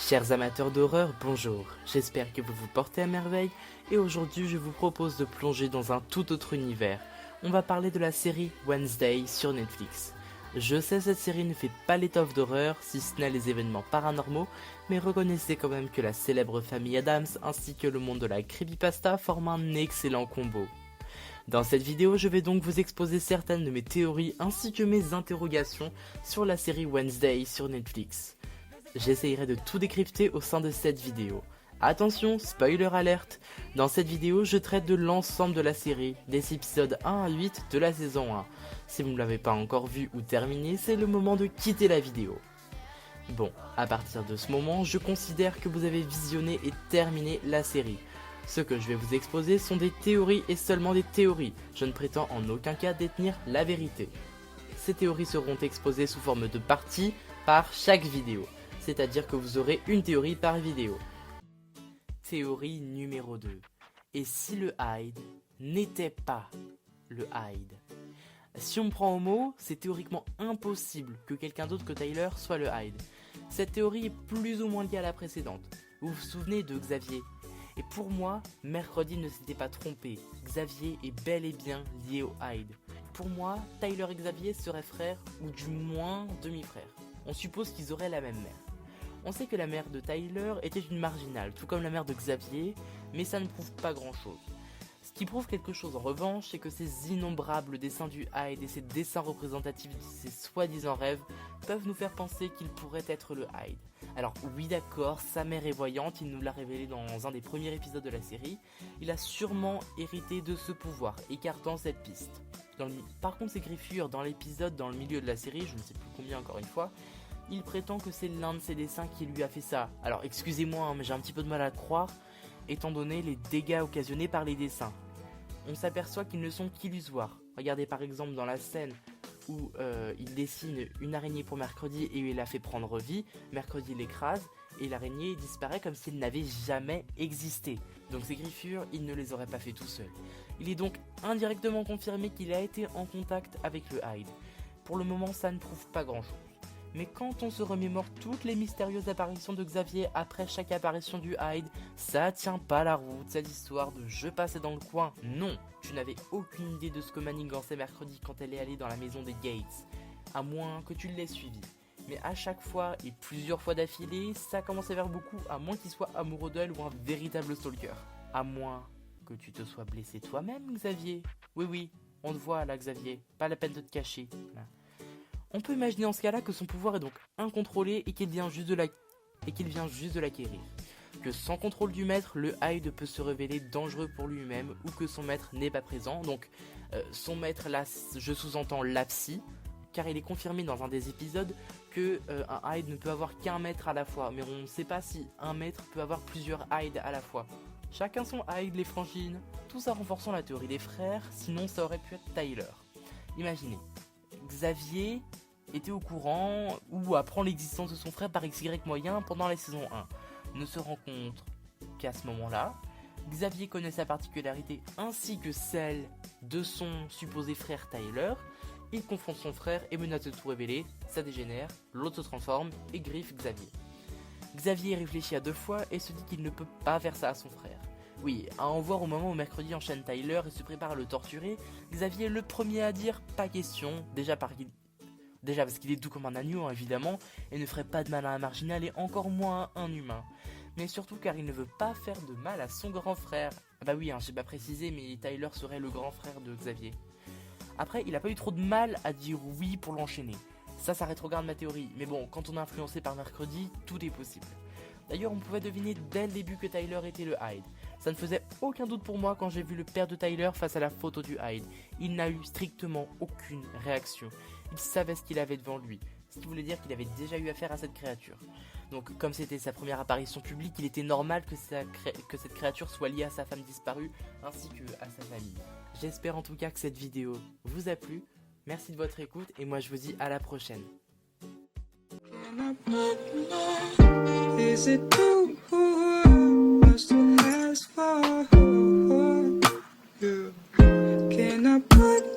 Chers amateurs d'horreur, bonjour, j'espère que vous vous portez à merveille et aujourd'hui je vous propose de plonger dans un tout autre univers. On va parler de la série Wednesday sur Netflix. Je sais cette série ne fait pas l'étoffe d'horreur, si ce n'est les événements paranormaux, mais reconnaissez quand même que la célèbre famille Addams ainsi que le monde de la creepypasta forment un excellent combo. Dans cette vidéo, je vais donc vous exposer certaines de mes théories ainsi que mes interrogations sur la série Wednesday sur Netflix. J'essayerai de tout décrypter au sein de cette vidéo. Attention, spoiler alerte! Dans cette vidéo, je traite de l'ensemble de la série, des épisodes 1 à 8 de la saison 1. Si vous ne l'avez pas encore vu ou terminé, c'est le moment de quitter la vidéo. Bon, à partir de ce moment, je considère que vous avez visionné et terminé la série. Ce que je vais vous exposer sont des théories et seulement des théories. Je ne prétends en aucun cas détenir la vérité. Ces théories seront exposées sous forme de parties par chaque vidéo. C'est-à-dire que vous aurez une théorie par vidéo. Théorie numéro 2. Et si le Hyde n'était pas le Hyde? Si on me prend au mot, c'est théoriquement impossible que quelqu'un d'autre que Tyler soit le Hyde. Cette théorie est plus ou moins liée à la précédente. Vous vous souvenez de Xavier? Et pour moi, Mercredi ne s'était pas trompé. Xavier est bel et bien lié au Hyde. Pour moi, Tyler et Xavier seraient frères, ou du moins demi-frères. On suppose qu'ils auraient la même mère. On sait que la mère de Tyler était une marginale, tout comme la mère de Xavier, mais ça ne prouve pas grand chose. Ce qui prouve quelque chose en revanche, c'est que ces innombrables dessins du Hyde et ces dessins représentatifs de ces soi-disant rêves peuvent nous faire penser qu'il pourrait être le Hyde. Alors oui d'accord, sa mère est voyante, il nous l'a révélé dans un des premiers épisodes de la série, il a sûrement hérité de ce pouvoir, écartant cette piste. Par contre ses griffures dans l'épisode dans le milieu de la série, je ne sais plus combien encore une fois, il prétend que c'est l'un de ses dessins qui lui a fait ça. Alors excusez-moi, mais j'ai un petit peu de mal à le croire, étant donné les dégâts occasionnés par les dessins. On s'aperçoit qu'ils ne sont qu'illusoires. Regardez par exemple dans la scène où il dessine une araignée pour Mercredi et il la fait prendre vie, Mercredi l'écrase et l'araignée disparaît comme s'il n'avait jamais existé. Donc ces griffures, il ne les aurait pas fait tout seul. Il est donc indirectement confirmé qu'il a été en contact avec le Hyde. Pour le moment, ça ne prouve pas grand chose. Mais quand on se remémore toutes les mystérieuses apparitions de Xavier après chaque apparition du Hyde, ça tient pas la route, cette histoire de je passais dans le coin. Non, tu n'avais aucune idée de ce que manigançait Mercredi quand elle est allée dans la maison des Gates, à moins que tu l'aies suivi. Mais à chaque fois et plusieurs fois d'affilée, ça commence à faire beaucoup, à moins qu'il soit amoureux d'elle ou un véritable stalker. À moins que tu te sois blessé toi-même, Xavier. Oui, on te voit là, Xavier, pas la peine de te cacher. Là. On peut imaginer en ce cas-là que son pouvoir est donc incontrôlé et qu'il vient juste de l'acquérir. Que sans contrôle du maître, le Hyde peut se révéler dangereux pour lui-même ou que son maître n'est pas présent. Donc son maître là, je sous-entends la psy, car il est confirmé dans un des épisodes que un Hyde ne peut avoir qu'un maître à la fois. Mais on ne sait pas si un maître peut avoir plusieurs Hyde à la fois. Chacun son Hyde, les frangines, tout ça renforçant la théorie des frères, sinon ça aurait pu être Tyler. Imaginez. Xavier était au courant ou apprend l'existence de son frère par XY moyen pendant la saison 1. Ne se rend compte qu'à ce moment-là, Xavier connaît sa particularité ainsi que celle de son supposé frère Tyler. Il confronte son frère et menace de tout révéler, ça dégénère, l'autre se transforme et griffe Xavier. Xavier réfléchit à 2 fois et se dit qu'il ne peut pas faire ça à son frère. Oui, à en voir au moment où Mercredi enchaîne Tyler et se prépare à le torturer, Xavier est le premier à dire pas question, déjà parce qu'il est doux comme un agneau évidemment, et ne ferait pas de mal à un marginal et encore moins à un humain. Mais surtout car il ne veut pas faire de mal à son grand frère. Bah oui, j'ai pas précisé, mais Tyler serait le grand frère de Xavier. Après, il a pas eu trop de mal à dire oui pour l'enchaîner. Ça rétrograde ma théorie, mais bon, quand on est influencé par Mercredi, tout est possible. D'ailleurs, on pouvait deviner dès le début que Tyler était le Hyde. Ça ne faisait aucun doute pour moi quand j'ai vu le père de Tyler face à la photo du Hyde. Il n'a eu strictement aucune réaction. Il savait ce qu'il avait devant lui, ce qui voulait dire qu'il avait déjà eu affaire à cette créature. Donc comme c'était sa première apparition publique, il était normal que cette créature soit liée à sa femme disparue ainsi que à sa famille. J'espère en tout cas que cette vidéo vous a plu. Merci de votre écoute et moi je vous dis à la prochaine. Is it too much to ask for? Can I put